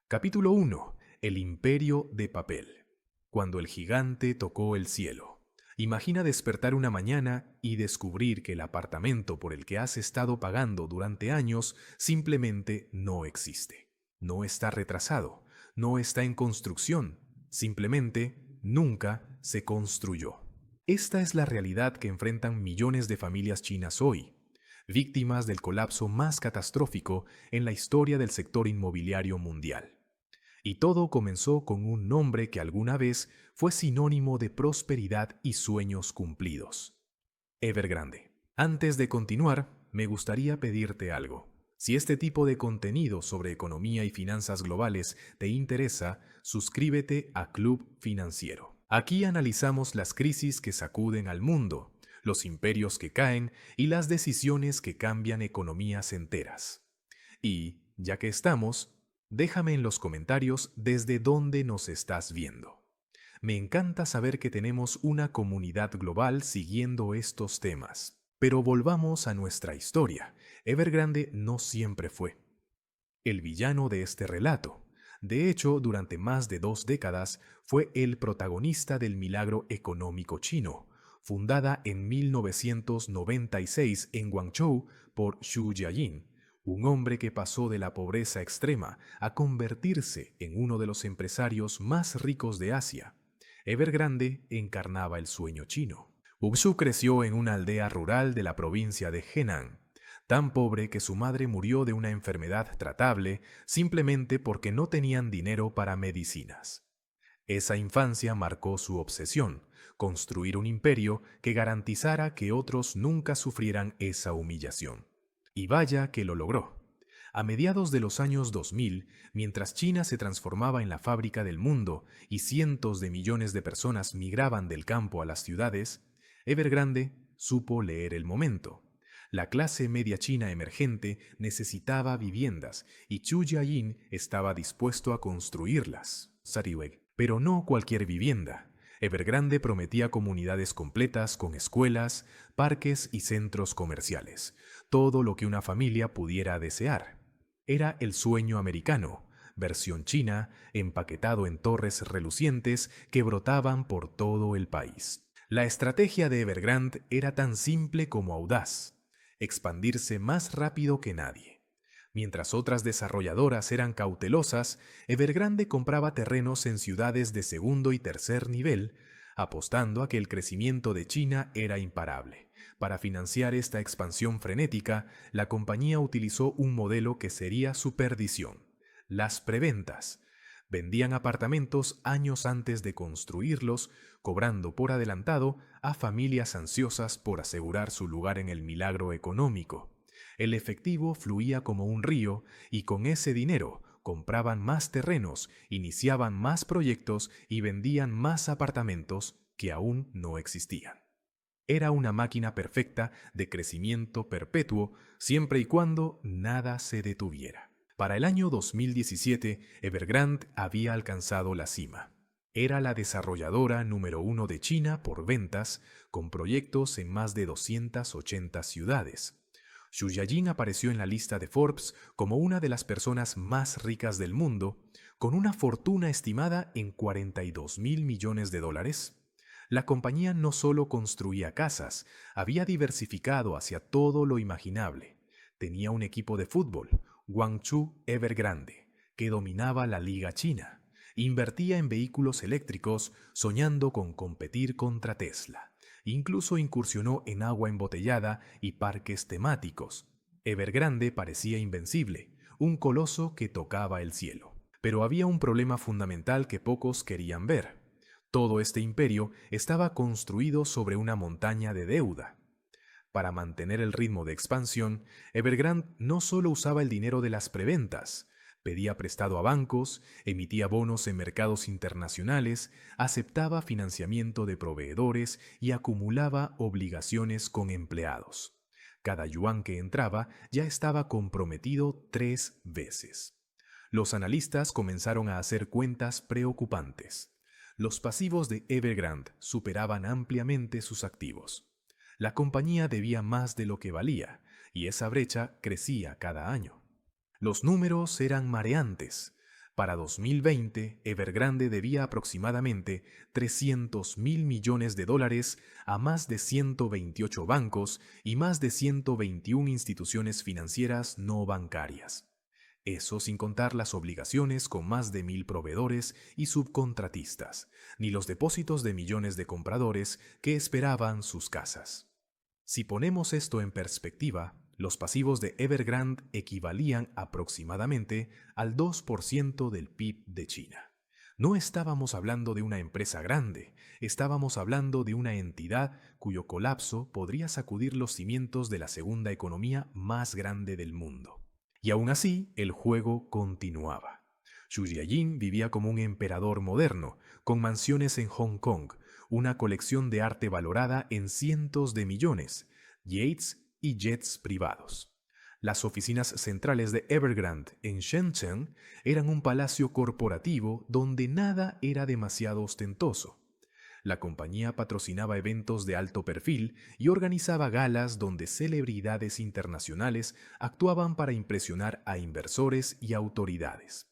Capítulo 1. El imperio de papel. Cuando el gigante tocó el cielo. Imagina despertar una mañana y descubrir que el apartamento por el que has estado pagando durante años simplemente no existe. No está retrasado, no está en construcción, simplemente nunca se construyó. Esta es la realidad que enfrentan millones de familias chinas hoy, víctimas del colapso más catastrófico en la historia del sector inmobiliario mundial. Y todo comenzó con un nombre que alguna vez fue sinónimo de prosperidad y sueños cumplidos: Evergrande. Antes de continuar, me gustaría pedirte algo. Si este tipo de contenido sobre economía y finanzas globales te interesa, suscríbete a Club Financiero. Aquí analizamos las crisis que sacuden al mundo, los imperios que caen y las decisiones que cambian economías enteras. Y, ya que estamos, déjame en los comentarios desde dónde nos estás viendo. Me encanta saber que tenemos una comunidad global siguiendo estos temas. Pero volvamos a nuestra historia. Evergrande no siempre fue el villano de este relato. De hecho, durante más de 2 décadas fue el protagonista del milagro económico chino, fundada en 1996 en Guangzhou por Xu Jiayin, un hombre que pasó de la pobreza extrema a convertirse en uno de los empresarios más ricos de Asia. Evergrande encarnaba el sueño chino. Ubsu creció en una aldea rural de la provincia de Henan, tan pobre que su madre murió de una enfermedad tratable simplemente porque no tenían dinero para medicinas. Esa infancia marcó su obsesión: construir un imperio que garantizara que otros nunca sufrieran esa humillación. Y vaya que lo logró. A mediados de los años 2000, mientras China se transformaba en la fábrica del mundo y cientos de millones de personas migraban del campo a las ciudades, Evergrande supo leer el momento. La clase media china emergente necesitaba viviendas y Chu Jiayin estaba dispuesto a construirlas. Sariweg. Pero no cualquier vivienda. Evergrande prometía comunidades completas con escuelas, parques y centros comerciales, todo lo que una familia pudiera desear. Era el sueño americano, versión china, empaquetado en torres relucientes que brotaban por todo el país. La estrategia de Evergrande era tan simple como audaz: expandirse más rápido que nadie. Mientras otras desarrolladoras eran cautelosas, Evergrande compraba terrenos en ciudades de segundo y tercer nivel, apostando a que el crecimiento de China era imparable. Para financiar esta expansión frenética, la compañía utilizó un modelo que sería su perdición: las preventas. Vendían apartamentos años antes de construirlos, cobrando por adelantado a familias ansiosas por asegurar su lugar en el milagro económico. El efectivo fluía como un río y con ese dinero compraban más terrenos, iniciaban más proyectos y vendían más apartamentos que aún no existían. Era una máquina perfecta de crecimiento perpetuo siempre y cuando nada se detuviera. Para el año 2017, Evergrande había alcanzado la cima. Era la desarrolladora número 1 de China por ventas, con proyectos en más de 280 ciudades. Xu Jiayin apareció en la lista de Forbes como una de las personas más ricas del mundo, con una fortuna estimada en $42.000 millones. La compañía no solo construía casas, había diversificado hacia todo lo imaginable. Tenía un equipo de fútbol, Guangzhou Evergrande, que dominaba la liga china. Invertía en vehículos eléctricos, soñando con competir contra Tesla. Incluso incursionó en agua embotellada y parques temáticos. Evergrande parecía invencible, un coloso que tocaba el cielo. Pero había un problema fundamental que pocos querían ver. Todo este imperio estaba construido sobre una montaña de deuda. Para mantener el ritmo de expansión, Evergrande no solo usaba el dinero de las preventas, pedía prestado a bancos, emitía bonos en mercados internacionales, aceptaba financiamiento de proveedores y acumulaba obligaciones con empleados. Cada yuan que entraba ya estaba comprometido 3 veces. Los analistas comenzaron a hacer cuentas preocupantes. Los pasivos de Evergrande superaban ampliamente sus activos. La compañía debía más de lo que valía, y esa brecha crecía cada año. Los números eran mareantes. Para 2020, Evergrande debía aproximadamente $300.000 millones a más de 128 bancos y más de 121 instituciones financieras no bancarias. Eso sin contar las obligaciones con más de 1.000 proveedores y subcontratistas, ni los depósitos de millones de compradores que esperaban sus casas. Si ponemos esto en perspectiva, los pasivos de Evergrande equivalían aproximadamente al 2% del PIB de China. No estábamos hablando de una empresa grande, estábamos hablando de una entidad cuyo colapso podría sacudir los cimientos de la segunda economía más grande del mundo. Y aún así, el juego continuaba. Xu Jiajin vivía como un emperador moderno, con mansiones en Hong Kong, una colección de arte valorada en cientos de millones, yates y jets privados. Las oficinas centrales de Evergrande en Shenzhen eran un palacio corporativo donde nada era demasiado ostentoso. La compañía patrocinaba eventos de alto perfil y organizaba galas donde celebridades internacionales actuaban para impresionar a inversores y autoridades.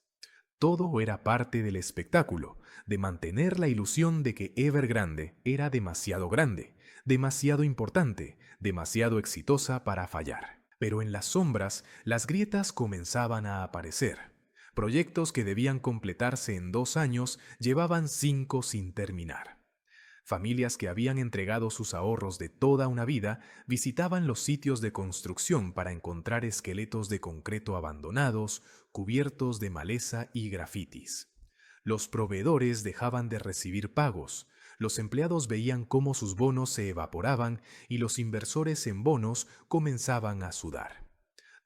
Todo era parte del espectáculo, de mantener la ilusión de que Evergrande era demasiado grande, demasiado importante, demasiado exitosa para fallar. Pero en las sombras, las grietas comenzaban a aparecer. Proyectos que debían completarse en 2 años llevaban 5 sin terminar. Familias que habían entregado sus ahorros de toda una vida visitaban los sitios de construcción para encontrar esqueletos de concreto abandonados, cubiertos de maleza y grafitis. Los proveedores dejaban de recibir pagos, los empleados veían cómo sus bonos se evaporaban y los inversores en bonos comenzaban a sudar.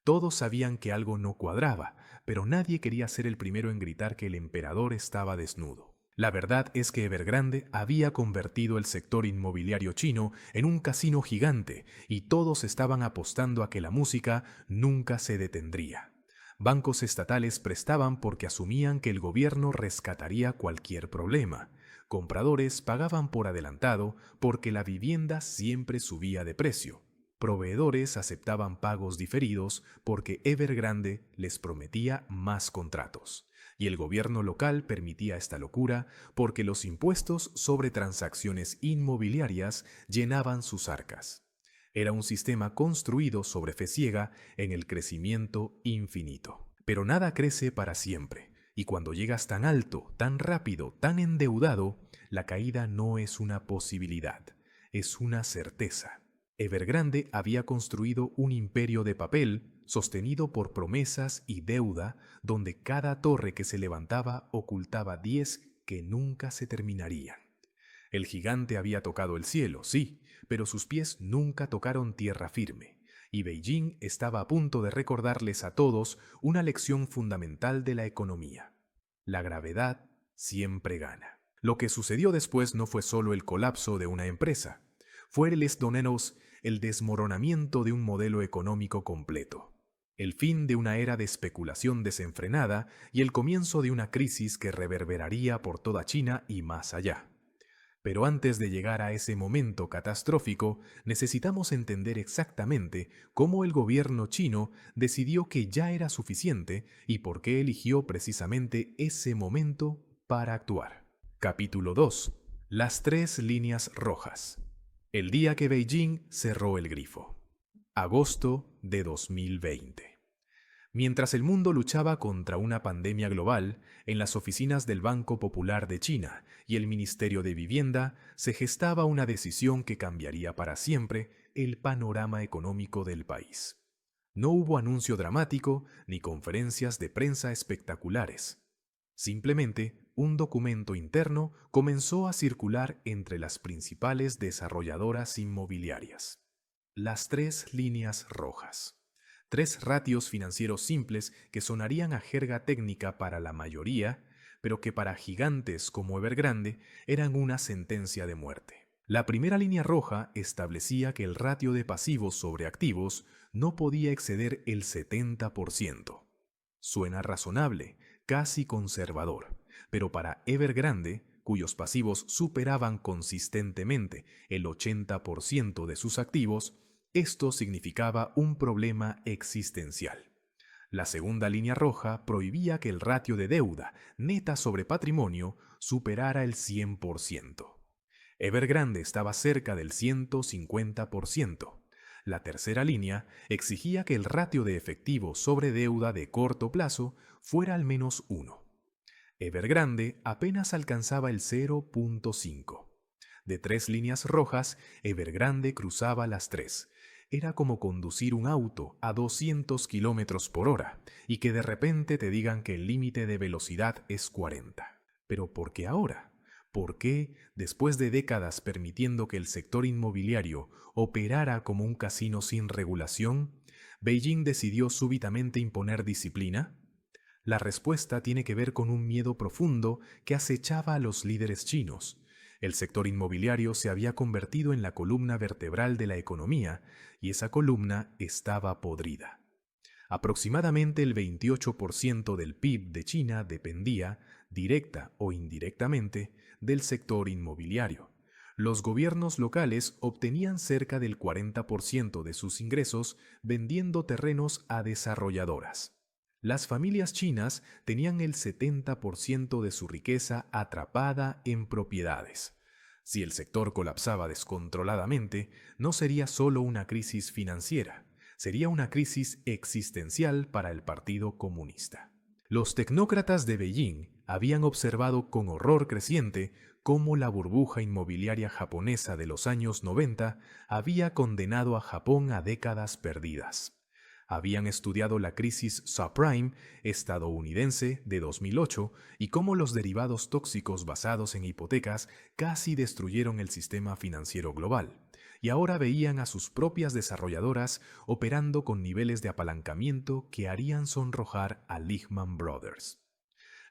Todos sabían que algo no cuadraba, pero nadie quería ser el primero en gritar que el emperador estaba desnudo. La verdad es que Evergrande había convertido el sector inmobiliario chino en un casino gigante y todos estaban apostando a que la música nunca se detendría. Bancos estatales prestaban porque asumían que el gobierno rescataría cualquier problema. Compradores pagaban por adelantado porque la vivienda siempre subía de precio. Proveedores aceptaban pagos diferidos porque Evergrande les prometía más contratos. Y el gobierno local permitía esta locura porque los impuestos sobre transacciones inmobiliarias llenaban sus arcas. Era un sistema construido sobre fe ciega en el crecimiento infinito. Pero nada crece para siempre, y cuando llegas tan alto, tan rápido, tan endeudado, la caída no es una posibilidad, es una certeza. Evergrande había construido un imperio de papel sostenido por promesas y deuda, donde cada torre que se levantaba ocultaba 10 que nunca se terminarían. El gigante había tocado el cielo, sí, pero sus pies nunca tocaron tierra firme, y Beijing estaba a punto de recordarles a todos una lección fundamental de la economía. La gravedad siempre gana. Lo que sucedió después no fue solo el colapso de una empresa, fue el desmoronamiento de un modelo económico completo, el fin de una era de especulación desenfrenada y el comienzo de una crisis que reverberaría por toda China y más allá. Pero antes de llegar a ese momento catastrófico, necesitamos entender exactamente cómo el gobierno chino decidió que ya era suficiente y por qué eligió precisamente ese momento para actuar. Capítulo 2. Las 3 líneas rojas. El día que Beijing cerró el grifo. Agosto de 2020. Mientras el mundo luchaba contra una pandemia global, en las oficinas del Banco Popular de China y el Ministerio de Vivienda se gestaba una decisión que cambiaría para siempre el panorama económico del país. No hubo anuncio dramático ni conferencias de prensa espectaculares. Simplemente, un documento interno comenzó a circular entre las principales desarrolladoras inmobiliarias. Las 3 líneas rojas. 3 ratios financieros simples que sonarían a jerga técnica para la mayoría, pero que para gigantes como Evergrande eran una sentencia de muerte. La primera línea roja establecía que el ratio de pasivos sobre activos no podía exceder el 70%. Suena razonable, casi conservador, pero para Evergrande, cuyos pasivos superaban consistentemente el 80% de sus activos, esto significaba un problema existencial. La segunda línea roja prohibía que el ratio de deuda neta sobre patrimonio superara el 100%. Evergrande estaba cerca del 150%. La tercera línea exigía que el ratio de efectivo sobre deuda de corto plazo fuera al menos 1. Evergrande apenas alcanzaba el 0.5. De 3 líneas rojas, Evergrande cruzaba las 3. Era como conducir un auto a 200 kilómetros por hora y que de repente te digan que el límite de velocidad es 40. Pero ¿por qué ahora? ¿Por qué, después de décadas permitiendo que el sector inmobiliario operara como un casino sin regulación, Beijing decidió súbitamente imponer disciplina? La respuesta tiene que ver con un miedo profundo que acechaba a los líderes chinos. El sector inmobiliario se había convertido en la columna vertebral de la economía y esa columna estaba podrida. Aproximadamente el 28% del PIB de China dependía, directa o indirectamente, del sector inmobiliario. Los gobiernos locales obtenían cerca del 40% de sus ingresos vendiendo terrenos a desarrolladoras. Las familias chinas tenían el 70% de su riqueza atrapada en propiedades. Si el sector colapsaba descontroladamente, no sería solo una crisis financiera, sería una crisis existencial para el Partido Comunista. Los tecnócratas de Beijing habían observado con horror creciente cómo la burbuja inmobiliaria japonesa de los años 90 había condenado a Japón a décadas perdidas. Habían estudiado la crisis subprime estadounidense de 2008 y cómo los derivados tóxicos basados en hipotecas casi destruyeron el sistema financiero global. Y ahora veían a sus propias desarrolladoras operando con niveles de apalancamiento que harían sonrojar a Lehman Brothers.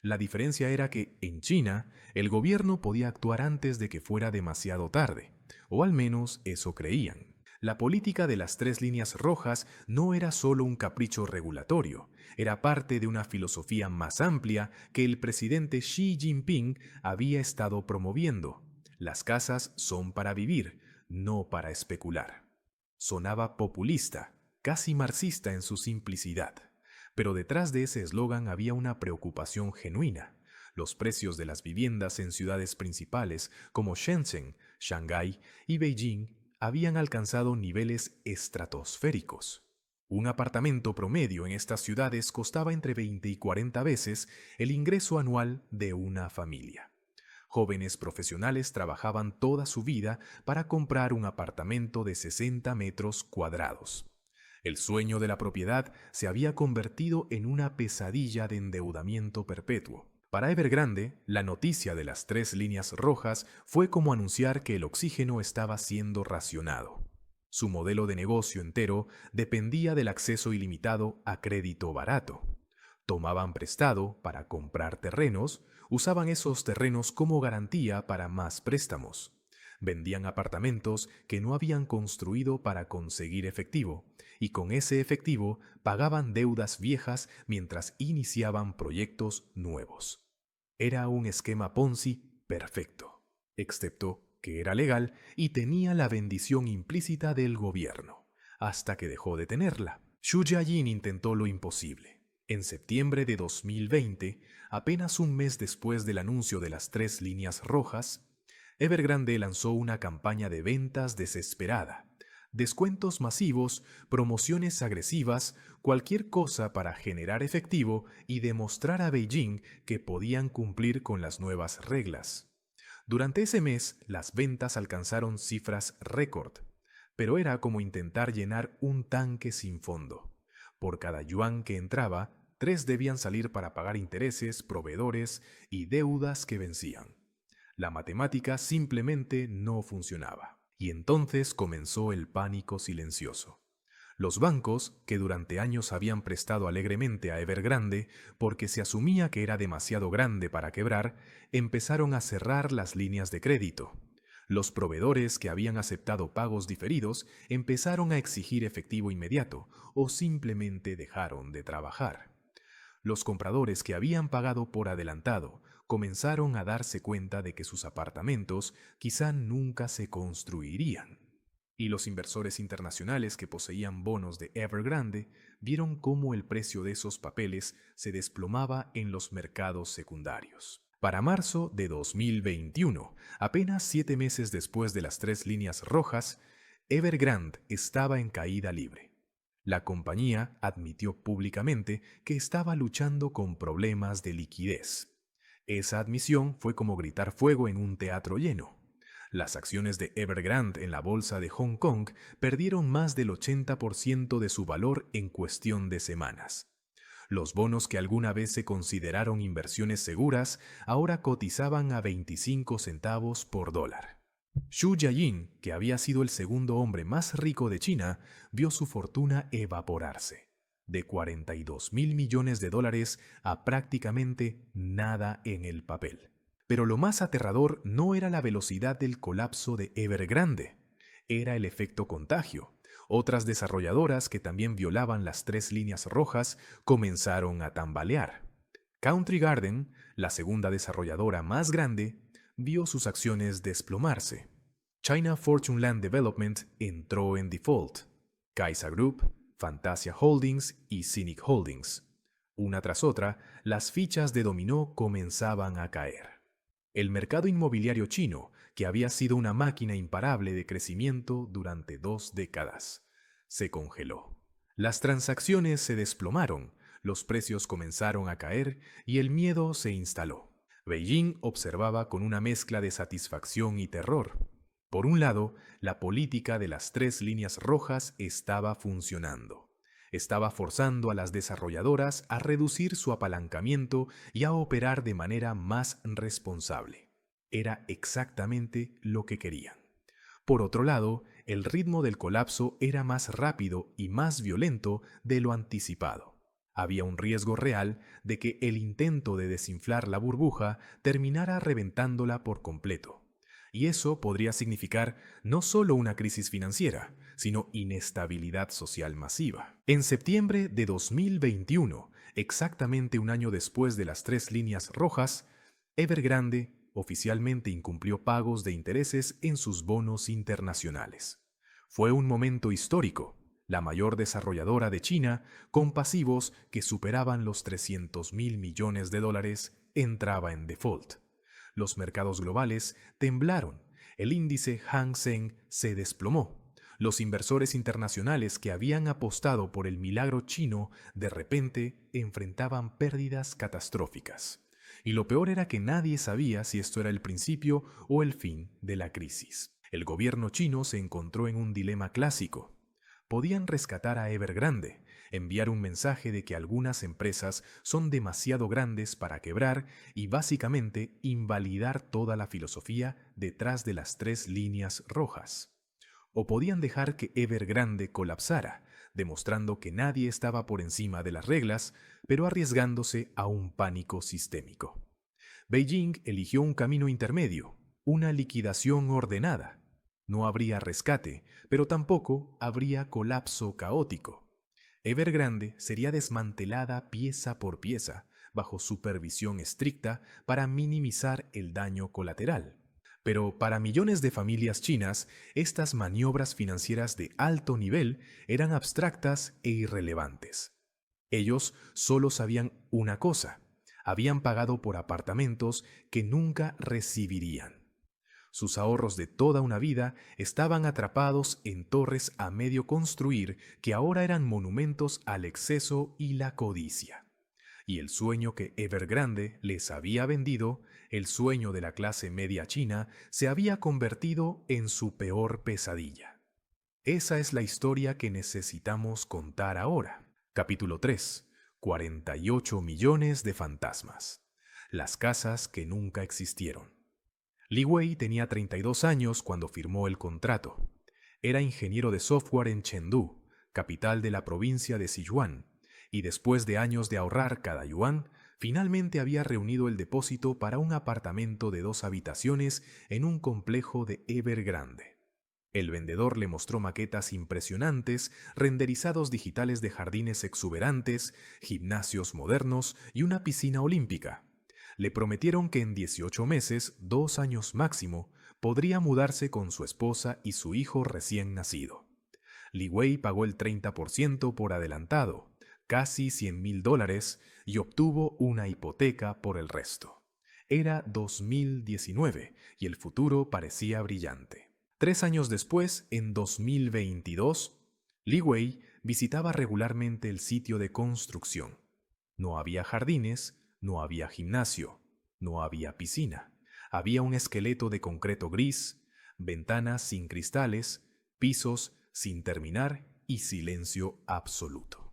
La diferencia era que, en China, el gobierno podía actuar antes de que fuera demasiado tarde, o al menos eso creían. La política de las 3 líneas rojas no era solo un capricho regulatorio, era parte de una filosofía más amplia que el presidente Xi Jinping había estado promoviendo. Las casas son para vivir, no para especular. Sonaba populista, casi marxista en su simplicidad. Pero detrás de ese eslogan había una preocupación genuina. Los precios de las viviendas en ciudades principales como Shenzhen, Shanghái y Beijing habían alcanzado niveles estratosféricos. Un apartamento promedio en estas ciudades costaba entre 20 y 40 veces el ingreso anual de una familia. Jóvenes profesionales trabajaban toda su vida para comprar un apartamento de 60 metros cuadrados. El sueño de la propiedad se había convertido en una pesadilla de endeudamiento perpetuo. Para Evergrande, la noticia de las 3 líneas rojas fue como anunciar que el oxígeno estaba siendo racionado. Su modelo de negocio entero dependía del acceso ilimitado a crédito barato. Tomaban prestado para comprar terrenos, usaban esos terrenos como garantía para más préstamos. Vendían apartamentos que no habían construido para conseguir efectivo, y con ese efectivo pagaban deudas viejas mientras iniciaban proyectos nuevos. Era un esquema Ponzi perfecto, excepto que era legal y tenía la bendición implícita del gobierno, hasta que dejó de tenerla. Xu Jiajin intentó lo imposible. En septiembre de 2020, apenas un mes después del anuncio de las 3 líneas rojas, Evergrande lanzó una campaña de ventas desesperada. Descuentos masivos, promociones agresivas, cualquier cosa para generar efectivo y demostrar a Beijing que podían cumplir con las nuevas reglas. Durante ese mes, las ventas alcanzaron cifras récord, pero era como intentar llenar un tanque sin fondo. Por cada yuan que entraba, 3 debían salir para pagar intereses, proveedores y deudas que vencían. La matemática simplemente no funcionaba. Y entonces comenzó el pánico silencioso. Los bancos, que durante años habían prestado alegremente a Evergrande porque se asumía que era demasiado grande para quebrar, empezaron a cerrar las líneas de crédito. Los proveedores que habían aceptado pagos diferidos empezaron a exigir efectivo inmediato o simplemente dejaron de trabajar. Los compradores que habían pagado por adelantado comenzaron a darse cuenta de que sus apartamentos quizá nunca se construirían. Y los inversores internacionales que poseían bonos de Evergrande vieron cómo el precio de esos papeles se desplomaba en los mercados secundarios. Para marzo de 2021, apenas 7 meses después de las 3 líneas rojas, Evergrande estaba en caída libre. La compañía admitió públicamente que estaba luchando con problemas de liquidez. Esa admisión fue como gritar fuego en un teatro lleno. Las acciones de Evergrande en la bolsa de Hong Kong perdieron más del 80% de su valor en cuestión de semanas. Los bonos que alguna vez se consideraron inversiones seguras ahora cotizaban a 25 centavos por dólar. Xu Jiaying, que había sido el segundo hombre más rico de China, vio su fortuna evaporarse, de 42.000 millones de dólares a prácticamente nada en el papel. Pero lo más aterrador no era la velocidad del colapso de Evergrande, era el efecto contagio. Otras desarrolladoras que también violaban las 3 líneas rojas comenzaron a tambalear. Country Garden, la segunda desarrolladora más grande, vio sus acciones desplomarse. China Fortune Land Development entró en default. Kaisa Group, Fantasia Holdings y Cynic Holdings. Una tras otra, las fichas de dominó comenzaban a caer. El mercado inmobiliario chino, que había sido una máquina imparable de crecimiento durante 2 décadas, se congeló. Las transacciones se desplomaron, los precios comenzaron a caer y el miedo se instaló. Beijing observaba con una mezcla de satisfacción y terror. Por un lado, la política de las 3 líneas rojas estaba funcionando. Estaba forzando a las desarrolladoras a reducir su apalancamiento y a operar de manera más responsable. Era exactamente lo que querían. Por otro lado, el ritmo del colapso era más rápido y más violento de lo anticipado. Había un riesgo real de que el intento de desinflar la burbuja terminara reventándola por completo. Y eso podría significar no solo una crisis financiera, sino inestabilidad social masiva. En septiembre de 2021, exactamente un año después de las 3 líneas rojas, Evergrande oficialmente incumplió pagos de intereses en sus bonos internacionales. Fue un momento histórico. La mayor desarrolladora de China, con pasivos que superaban los 300.000 millones de dólares, entraba en default. Los mercados globales temblaron, el índice Hang Seng se desplomó. Los inversores internacionales que habían apostado por el milagro chino de repente enfrentaban pérdidas catastróficas. Y lo peor era que nadie sabía si esto era el principio o el fin de la crisis. El gobierno chino se encontró en un dilema clásico. Podían rescatar a Evergrande, enviar un mensaje de que algunas empresas son demasiado grandes para quebrar y básicamente invalidar toda la filosofía detrás de las 3 líneas rojas. O podían dejar que Evergrande colapsara, demostrando que nadie estaba por encima de las reglas, pero arriesgándose a un pánico sistémico. Beijing eligió un camino intermedio, una liquidación ordenada. No habría rescate, pero tampoco habría colapso caótico. Evergrande sería desmantelada pieza por pieza, bajo supervisión estricta para minimizar el daño colateral. Pero para millones de familias chinas, estas maniobras financieras de alto nivel eran abstractas e irrelevantes. Ellos solo sabían una cosa: habían pagado por apartamentos que nunca recibirían. Sus ahorros de toda una vida estaban atrapados en torres a medio construir que ahora eran monumentos al exceso y la codicia. Y el sueño que Evergrande les había vendido, el sueño de la clase media china, se había convertido en su peor pesadilla. Esa es la historia que necesitamos contar ahora. Capítulo 3. 48 millones de fantasmas. Las casas que nunca existieron. Li Wei tenía 32 años cuando firmó el contrato. Era ingeniero de software en Chengdu, capital de la provincia de Sichuan, y después de años de ahorrar cada yuan, finalmente había reunido el depósito para un apartamento de 2 habitaciones en un complejo de Evergrande. El vendedor le mostró maquetas impresionantes, renderizados digitales de jardines exuberantes, gimnasios modernos y una piscina olímpica. Le prometieron que en 18 meses, 2 años máximo, podría mudarse con su esposa y su hijo recién nacido. Li Wei pagó el 30% por adelantado, casi $100,000, y obtuvo una hipoteca por el resto. Era 2019 y el futuro parecía brillante. 3 años después, en 2022, Li Wei visitaba regularmente el sitio de construcción. No había jardines, no había gimnasio, no había piscina. Había un esqueleto de concreto gris, ventanas sin cristales, pisos sin terminar y silencio absoluto.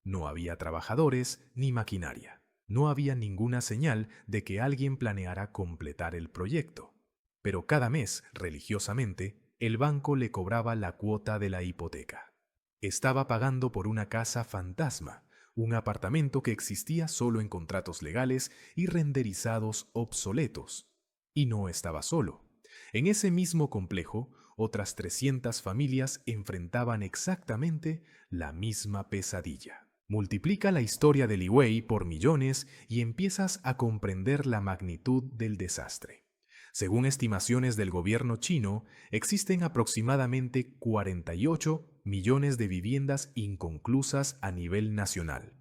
No había trabajadores ni maquinaria. No había ninguna señal de que alguien planeara completar el proyecto. Pero cada mes, religiosamente, el banco le cobraba la cuota de la hipoteca. Estaba pagando por una casa fantasma, un apartamento que existía solo en contratos legales y renderizados obsoletos. Y no estaba solo. En ese mismo complejo, otras 300 familias enfrentaban exactamente la misma pesadilla. Multiplica la historia de Li Wei por millones y empiezas a comprender la magnitud del desastre. Según estimaciones del gobierno chino, existen aproximadamente 48 millones de viviendas inconclusas a nivel nacional.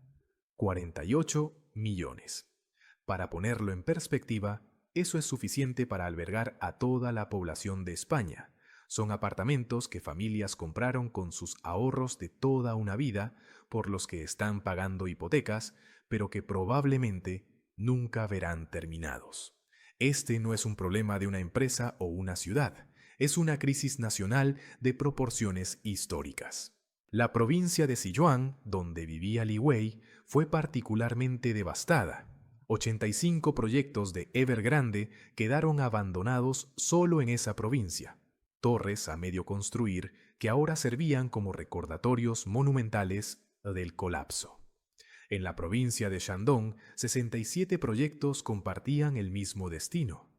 48 millones. Para ponerlo en perspectiva, eso es suficiente para albergar a toda la población de España. Son apartamentos que familias compraron con sus ahorros de toda una vida, por los que están pagando hipotecas, pero que probablemente nunca verán terminados. Este no es un problema de una empresa o una ciudad, es una crisis nacional de proporciones históricas. La provincia de Sichuan, donde vivía Li Wei, fue particularmente devastada. 85 proyectos de Evergrande quedaron abandonados solo en esa provincia. Torres a medio construir que ahora servían como recordatorios monumentales del colapso. En la provincia de Shandong, 67 proyectos compartían el mismo destino.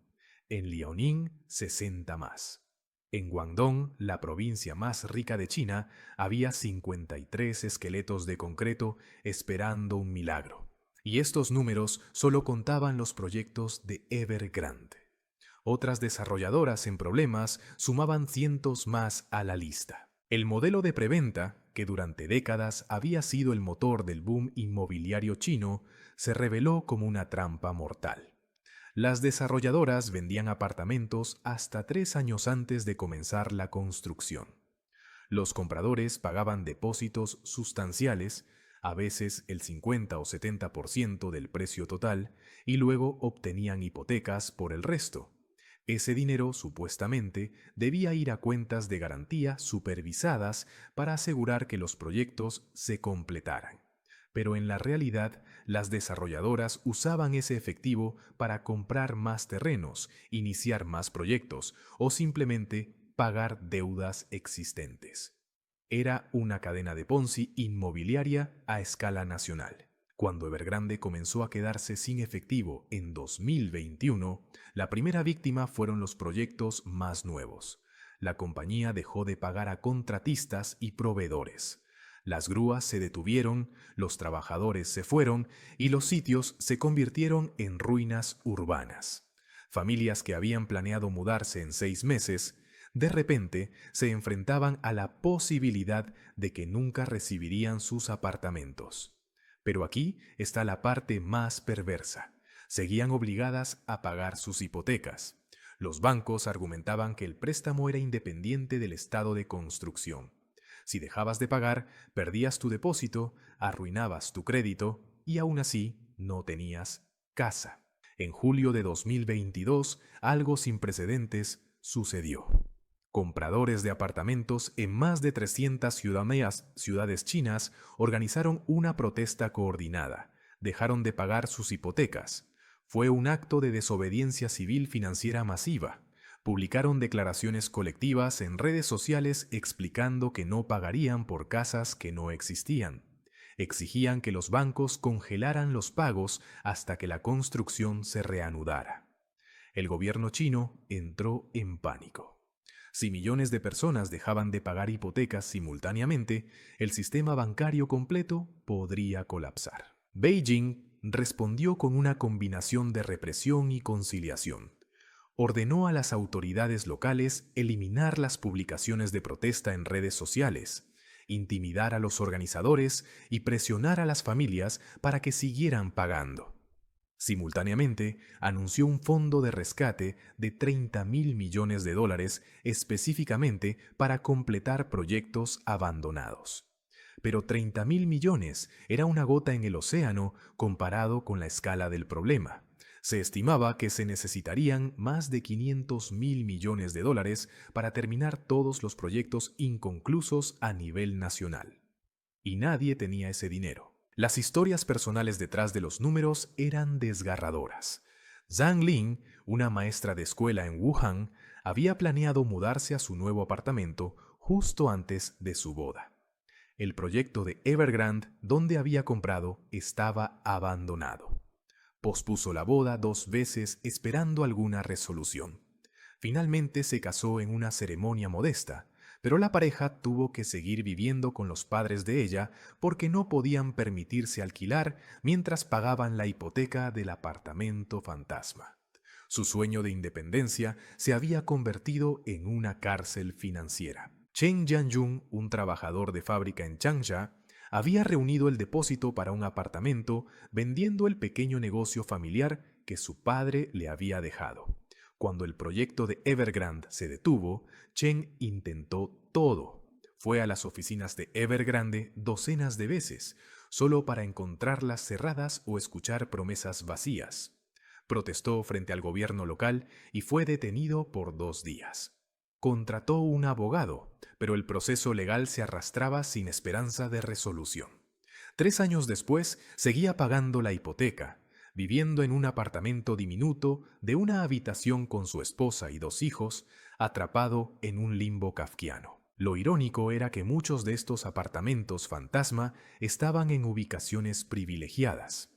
En Liaoning, 60 más. En Guangdong, la provincia más rica de China, había 53 esqueletos de concreto esperando un milagro. Y estos números solo contaban los proyectos de Evergrande. Otras desarrolladoras en problemas sumaban cientos más a la lista. El modelo de preventa, que durante décadas había sido el motor del boom inmobiliario chino, se reveló como una trampa mortal. Las desarrolladoras vendían apartamentos hasta 3 años antes de comenzar la construcción. Los compradores pagaban depósitos sustanciales, a veces el 50 o 70% del precio total, y luego obtenían hipotecas por el resto. Ese dinero, supuestamente, debía ir a cuentas de garantía supervisadas para asegurar que los proyectos se completaran. Pero en la realidad, las desarrolladoras usaban ese efectivo para comprar más terrenos, iniciar más proyectos o simplemente pagar deudas existentes. Era una cadena de Ponzi inmobiliaria a escala nacional. Cuando Evergrande comenzó a quedarse sin efectivo en 2021, la primera víctima fueron los proyectos más nuevos. La compañía dejó de pagar a contratistas y proveedores. Las grúas se detuvieron, los trabajadores se fueron y los sitios se convirtieron en ruinas urbanas. Familias que habían planeado mudarse en 6 meses, de repente se enfrentaban a la posibilidad de que nunca recibirían sus apartamentos. Pero aquí está la parte más perversa. Seguían obligadas a pagar sus hipotecas. Los bancos argumentaban que el préstamo era independiente del estado de construcción. Si dejabas de pagar, perdías tu depósito, arruinabas tu crédito y aún así no tenías casa. En julio de 2022, algo sin precedentes sucedió. Compradores de apartamentos en más de 300 ciudades chinas organizaron una protesta coordinada. Dejaron de pagar sus hipotecas. Fue un acto de desobediencia civil financiera masiva. Publicaron declaraciones colectivas en redes sociales explicando que no pagarían por casas que no existían. Exigían que los bancos congelaran los pagos hasta que la construcción se reanudara. El gobierno chino entró en pánico. Si millones de personas dejaban de pagar hipotecas simultáneamente, el sistema bancario completo podría colapsar. Beijing respondió con una combinación de represión y conciliación. Ordenó a las autoridades locales eliminar las publicaciones de protesta en redes sociales, intimidar a los organizadores y presionar a las familias para que siguieran pagando. Simultáneamente, anunció un fondo de rescate de 30.000 millones de dólares específicamente para completar proyectos abandonados. Pero 30.000 millones era una gota en el océano comparado con la escala del problema. Se estimaba que se necesitarían más de 500.000 millones de dólares para terminar todos los proyectos inconclusos a nivel nacional. Y nadie tenía ese dinero. Las historias personales detrás de los números eran desgarradoras. Zhang Ling, una maestra de escuela en Wuhan, había planeado mudarse a su nuevo apartamento justo antes de su boda. El proyecto de Evergrande, donde había comprado, estaba abandonado. Pospuso la boda 2 veces esperando alguna resolución. Finalmente se casó en una ceremonia modesta, pero la pareja tuvo que seguir viviendo con los padres de ella porque no podían permitirse alquilar mientras pagaban la hipoteca del apartamento fantasma. Su sueño de independencia se había convertido en una cárcel financiera. Chen Jianyun, un trabajador de fábrica en Changsha, había reunido el depósito para un apartamento vendiendo el pequeño negocio familiar que su padre le había dejado. Cuando el proyecto de Evergrande se detuvo, Chen intentó todo. Fue a las oficinas de Evergrande docenas de veces, solo para encontrarlas cerradas o escuchar promesas vacías. Protestó frente al gobierno local y fue detenido por 2 días. Contrató un abogado, pero el proceso legal se arrastraba sin esperanza de resolución. 3 años después, seguía pagando la hipoteca, viviendo en un apartamento diminuto de una habitación con su esposa y 2 hijos, atrapado en un limbo kafkiano. Lo irónico era que muchos de estos apartamentos fantasma estaban en ubicaciones privilegiadas.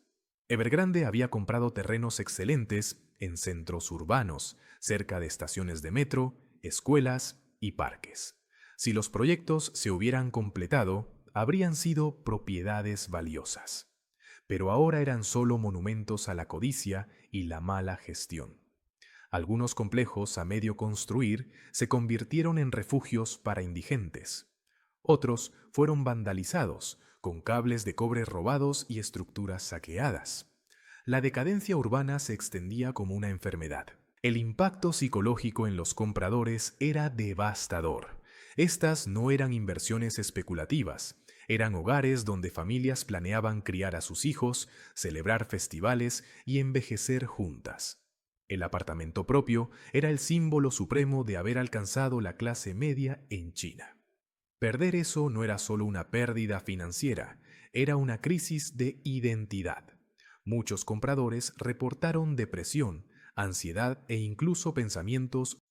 Evergrande había comprado terrenos excelentes en centros urbanos, cerca de estaciones de metro, escuelas y parques. Si los proyectos se hubieran completado, habrían sido propiedades valiosas. Pero ahora eran solo monumentos a la codicia y la mala gestión. Algunos complejos a medio construir se convirtieron en refugios para indigentes. Otros fueron vandalizados, con cables de cobre robados y estructuras saqueadas. La decadencia urbana se extendía como una enfermedad. El impacto psicológico en los compradores era devastador. Estas no eran inversiones especulativas, eran hogares donde familias planeaban criar a sus hijos, celebrar festivales y envejecer juntas. El apartamento propio era el símbolo supremo de haber alcanzado la clase media en China. Perder eso no era solo una pérdida financiera, era una crisis de identidad. Muchos compradores reportaron depresión, ansiedad e incluso pensamientos.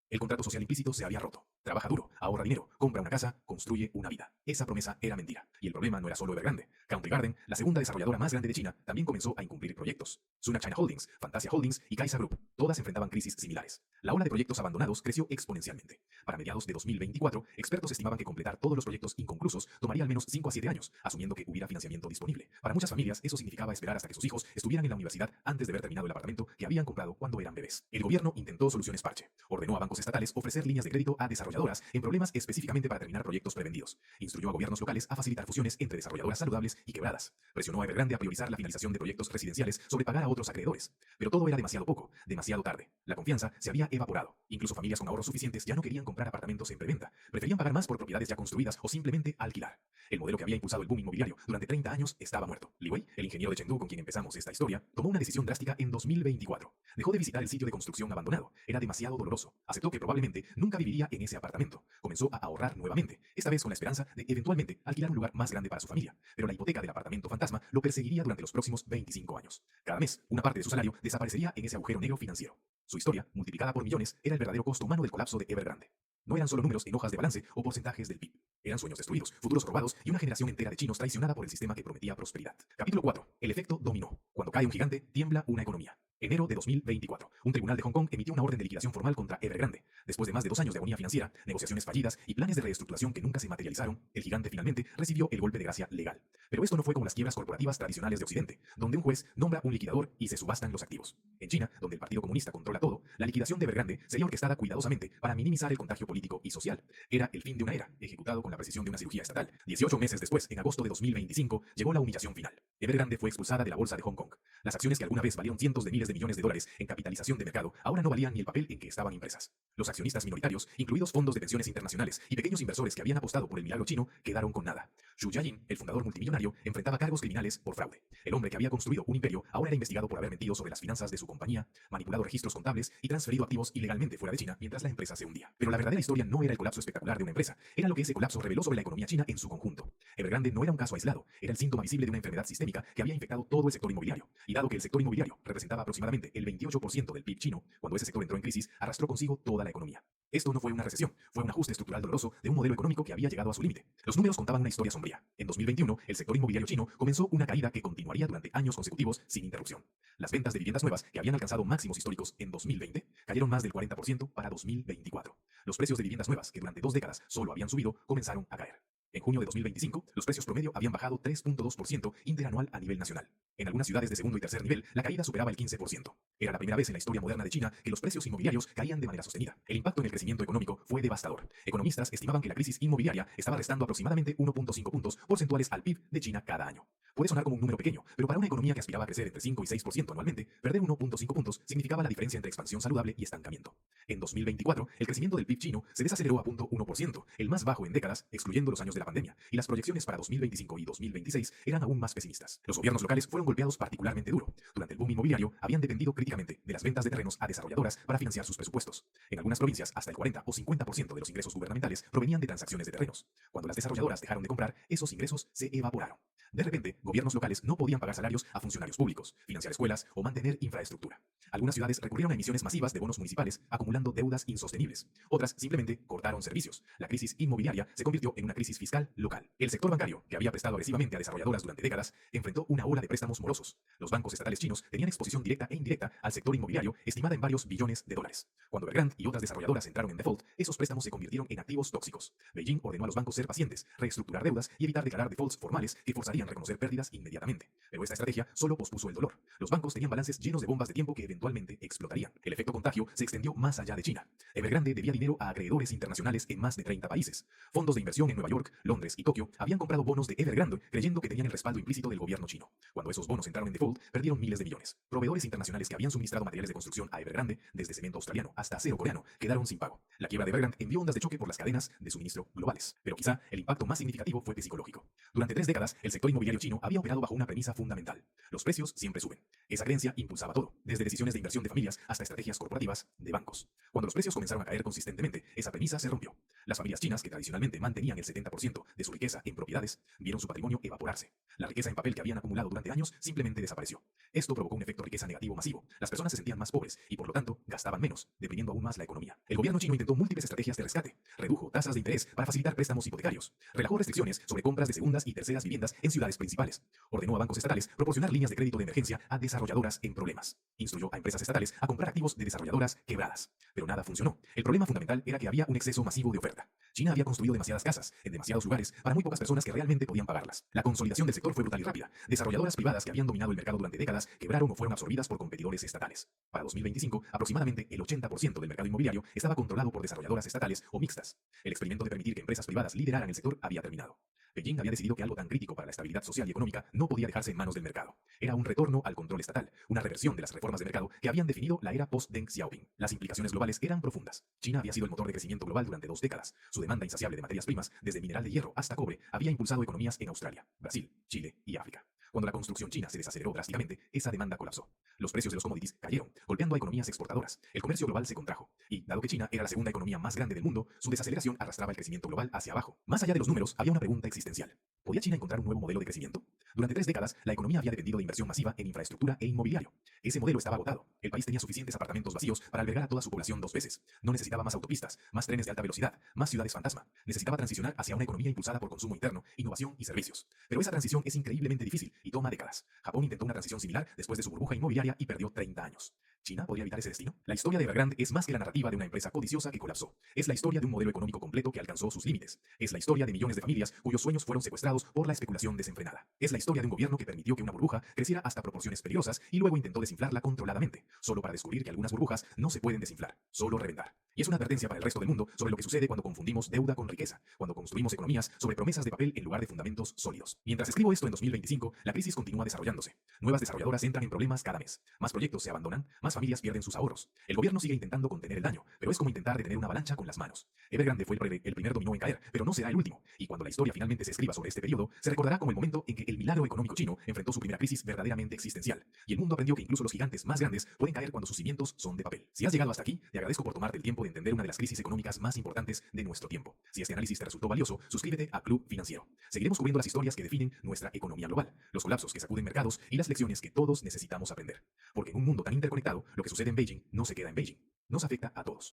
El contrato social implícito se había roto. Trabaja duro, ahorra dinero, compra una casa, construye una vida. Esa promesa era mentira. Y el problema no era solo Evergrande. Country Garden, la segunda desarrolladora más grande de China, también comenzó a incumplir proyectos. Sunac China Holdings, Fantasia Holdings y Kaisa Group, todas enfrentaban crisis similares. La ola de proyectos abandonados creció exponencialmente. Para mediados de 2024, expertos estimaban que completar todos los proyectos inconclusos tomaría al menos 5 a 7 años, asumiendo que hubiera financiamiento disponible. Para muchas familias, eso significaba esperar hasta que sus hijos estuvieran en la universidad antes de haber terminado el apartamento que habían comprado cuando eran bebés. El gobierno intentó soluciones parche. Ordenó a bancos estatales ofrecer líneas de crédito a desarrolladoras en problemas específicamente para terminar proyectos prevendidos. Instruyó a gobiernos locales a facilitar fusiones entre desarrolladoras saludables y quebradas. Presionó a Evergrande a priorizar la finalización de proyectos residenciales sobre pagar a otros acreedores. Pero todo era demasiado poco, demasiado tarde. La confianza se había evaporado. Incluso familias con ahorros suficientes ya no querían comprar apartamentos en preventa. Preferían pagar más por propiedades ya construidas o simplemente alquilar. El modelo que había impulsado el boom inmobiliario durante 30 años estaba muerto. Li Wei, el ingeniero de Chengdu con quien empezamos esta historia, tomó una decisión drástica en 2024. Dejó de visitar el sitio de construcción abandonado. Era demasiado doloroso. Aceptó que probablemente nunca viviría en ese apartamento. Comenzó a ahorrar nuevamente, esta vez con la esperanza de eventualmente alquilar un lugar más grande para su familia. Pero la hipoteca del apartamento fantasma lo perseguiría durante los próximos 25 años. Cada mes, una parte de su salario desaparecería en ese agujero negro financiero. Su historia, multiplicada por millones, era el verdadero costo humano del colapso de Evergrande. No eran solo números en hojas de balance o porcentajes del PIB. Eran sueños destruidos, futuros robados y una generación entera de chinos traicionada por el sistema que prometía prosperidad. Capítulo 4. El efecto dominó. Cuando cae un gigante, tiembla una economía. Enero de 2024. Un tribunal de Hong Kong emitió una orden de liquidación formal contra Evergrande. Después de más de 2 años de agonía financiera, negociaciones fallidas y planes de reestructuración que nunca se materializaron, el gigante finalmente recibió el golpe de gracia legal. Pero esto no fue como las quiebras corporativas tradicionales de Occidente, donde un juez nombra un liquidador y se subastan los activos. En China, donde el Partido Comunista controla todo, la liquidación de Evergrande sería orquestada cuidadosamente para minimizar el contagio político y social. Era el fin de una era, ejecutado con la precisión de una cirugía estatal. 18 meses después, en agosto de 2025, llegó la humillación final. Evergrande fue expulsada de la bolsa de Hong Kong. Las acciones que alguna vez valieron cientos de miles de millones de dólares en capitalización de mercado ahora no valían ni el papel en que estaban impresas. Los accionistas minoritarios, incluidos fondos de pensiones internacionales y pequeños inversores que habían apostado por el milagro chino, quedaron con nada. Xu Jiayin, el fundador multimillonario, enfrentaba cargos criminales por fraude. El hombre que había construido un imperio ahora era investigado por haber mentido sobre las finanzas de su compañía, manipulado registros contables y transferido activos ilegalmente fuera de China mientras la empresa se hundía. Pero la verdadera historia no era el colapso espectacular de una empresa, era lo que ese colapso reveló sobre la economía china en su conjunto. Evergrande no era un caso aislado, era el síntoma visible de una enfermedad sistémica que había infectado todo el sector inmobiliario. Y dado que el sector inmobiliario representaba aproximadamente el 28% del PIB chino, cuando ese sector entró en crisis, arrastró consigo toda la economía. Esto no fue una recesión, fue un ajuste estructural doloroso de un modelo económico que había llegado a su límite. Los números contaban una historia sombría. En 2021, el sector inmobiliario chino comenzó una caída que continuaría durante años consecutivos sin interrupción. Las ventas de viviendas nuevas, que habían alcanzado máximos históricos en 2020, cayeron más del 40% para 2024. Los precios de viviendas nuevas, que durante 2 décadas solo habían subido, comenzaron a caer. En junio de 2025, los precios promedio habían bajado 3.2% interanual a nivel nacional. En algunas ciudades de segundo y tercer nivel, la caída superaba el 15%. Era la primera vez en la historia moderna de China que los precios inmobiliarios caían de manera sostenida. El impacto en el crecimiento económico fue devastador. Economistas estimaban que la crisis inmobiliaria estaba restando aproximadamente 1.5 puntos porcentuales al PIB de China cada año. Puede sonar como un número pequeño, pero para una economía que aspiraba a crecer entre 5 y 6% anualmente, perder 1.5 puntos significaba la diferencia entre expansión saludable y estancamiento. En 2024, el crecimiento del PIB chino se desaceleró a 0.1%, el más bajo en décadas, excluyendo los años de la pandemia, y las proyecciones para 2025 y 2026 eran aún más pesimistas. Los gobiernos locales fueron golpeados particularmente duro. Durante el boom inmobiliario, habían dependido críticamente de las ventas de terrenos a desarrolladoras para financiar sus presupuestos. En algunas provincias, hasta el 40 o 50% de los ingresos gubernamentales provenían de transacciones de terrenos. Cuando las desarrolladoras dejaron de comprar, esos ingresos se evaporaron. De repente, gobiernos locales no podían pagar salarios a funcionarios públicos, financiar escuelas o mantener infraestructura. Algunas ciudades recurrieron a emisiones masivas de bonos municipales, acumulando deudas insostenibles. Otras simplemente cortaron servicios. La crisis inmobiliaria se convirtió en una crisis fiscal local. El sector bancario, que había prestado agresivamente a desarrolladoras durante décadas, enfrentó una ola de préstamos morosos. Los bancos estatales chinos tenían exposición directa e indirecta al sector inmobiliario, estimada en varios billones de dólares. Cuando Evergrande y otras desarrolladoras entraron en default, esos préstamos se convirtieron en activos tóxicos. Beijing ordenó a los bancos ser pacientes, reestructurar deudas y evitar declarar defaults formales que forzarían a reconocer pérdidas inmediatamente. Pero esta estrategia solo pospuso el dolor. Los bancos tenían balances llenos de bombas de tiempo que eventualmente explotarían. El efecto contagio se extendió más allá de China. Evergrande debía dinero a acreedores internacionales en más de 30 países. Fondos de inversión en Nueva York, Londres y Tokio habían comprado bonos de Evergrande creyendo que tenían el respaldo implícito del gobierno chino. Cuando esos bonos entraron en default, perdieron miles de millones. Proveedores internacionales que habían suministrado materiales de construcción a Evergrande, desde cemento australiano hasta acero coreano, quedaron sin pago. La quiebra de Evergrande envió ondas de choque por las cadenas de suministro globales. Pero quizá el impacto más significativo fue psicológico. Durante 3 décadas, el sector inmobiliario chino había operado bajo una premisa fundamental. Los precios siempre suben. Esa creencia impulsaba todo, desde decisiones de inversión de familias hasta estrategias corporativas de bancos. Cuando los precios comenzaron a caer consistentemente, esa premisa se rompió. Las familias chinas, que tradicionalmente mantenían el 70% de su riqueza en propiedades, vieron su patrimonio evaporarse. La riqueza en papel que habían acumulado durante años simplemente desapareció. Esto provocó un efecto riqueza negativo masivo. Las personas se sentían más pobres y, por lo tanto, gastaban menos, deprimiendo aún más la economía. El gobierno chino intentó múltiples estrategias de rescate. Redujo tasas de interés para facilitar préstamos hipotecarios. Relajó restricciones sobre compras de segundas y terceras viviendas en ciudades principales. Ordenó a bancos estatales proporcionar líneas de crédito de emergencia a desarrolladoras en problemas. Instruyó a empresas estatales a comprar activos de desarrolladoras quebradas. Pero nada funcionó. El problema fundamental era que había un exceso masivo de oferta. China había construido demasiadas casas, en demasiados lugares, para muy pocas personas que realmente podían pagarlas. La consolidación del sector fue brutal y rápida. Desarrolladoras privadas que habían dominado el mercado durante décadas quebraron o fueron absorbidas por competidores estatales. Para 2025, aproximadamente el 80% del mercado inmobiliario estaba controlado por desarrolladoras estatales o mixtas. El experimento de permitir que empresas privadas lideraran el sector había terminado. Beijing había decidido que algo tan crítico para la estabilidad social y económica no podía dejarse en manos del mercado. Era un retorno al control estatal, una reversión de las reformas de mercado que habían definido la era post-Deng Xiaoping. Las implicaciones globales eran profundas. China había sido el motor de crecimiento global durante 2 décadas. Su demanda insaciable de materias primas, desde mineral de hierro hasta cobre, había impulsado economías en Australia, Brasil, Chile y África. Cuando la construcción china se desaceleró drásticamente, esa demanda colapsó. Los precios de los commodities cayeron, golpeando a economías exportadoras. El comercio global se contrajo. Y, dado que China era la segunda economía más grande del mundo, su desaceleración arrastraba el crecimiento global hacia abajo. Más allá de los números, había una pregunta existencial. ¿Podía China encontrar un nuevo modelo de crecimiento? Durante 3 décadas, la economía había dependido de inversión masiva en infraestructura e inmobiliario. Ese modelo estaba agotado. El país tenía suficientes apartamentos vacíos para albergar a toda su población 2 veces. No necesitaba más autopistas, más trenes de alta velocidad, más ciudades fantasma. Necesitaba transicionar hacia una economía impulsada por consumo interno, innovación y servicios. Pero esa transición es increíblemente difícil y toma décadas. Japón intentó una transición similar después de su burbuja inmobiliaria y perdió 30 años. ¿China podría evitar ese destino? La historia de Evergrande es más que la narrativa de una empresa codiciosa que colapsó. Es la historia de un modelo económico completo que alcanzó sus límites. Es la historia de millones de familias cuyos sueños fueron secuestrados por la especulación desenfrenada. Es la historia de un gobierno que permitió que una burbuja creciera hasta proporciones peligrosas y luego intentó desinflarla controladamente, solo para descubrir que algunas burbujas no se pueden desinflar, solo reventar. Y es una advertencia para el resto del mundo sobre lo que sucede cuando confundimos deuda con riqueza, cuando construimos economías sobre promesas de papel en lugar de fundamentos sólidos. Mientras escribo esto en 2025, la crisis continúa desarrollándose. Nuevas desarrolladoras entran en problemas cada mes. Más proyectos se abandonan, más familias pierden sus ahorros. El gobierno sigue intentando contener el daño, pero es como intentar detener una avalancha con las manos. Evergrande fue el primer dominó en caer, pero no será el último. Y cuando la historia finalmente se escriba sobre este periodo, se recordará como el momento en que el milagro económico chino enfrentó su primera crisis verdaderamente existencial. Y el mundo aprendió que incluso los gigantes más grandes pueden caer cuando sus cimientos son de papel. Si has llegado hasta aquí, te agradezco por tomarte el tiempo de entender una de las crisis económicas más importantes de nuestro tiempo. Si este análisis te resultó valioso, suscríbete a Club Financiero. Seguiremos cubriendo las historias que definen nuestra economía global, los colapsos que sacuden mercados y las lecciones que todos necesitamos aprender. Porque en un mundo tan interconectado, lo que sucede en Beijing no se queda en Beijing. Nos afecta a todos.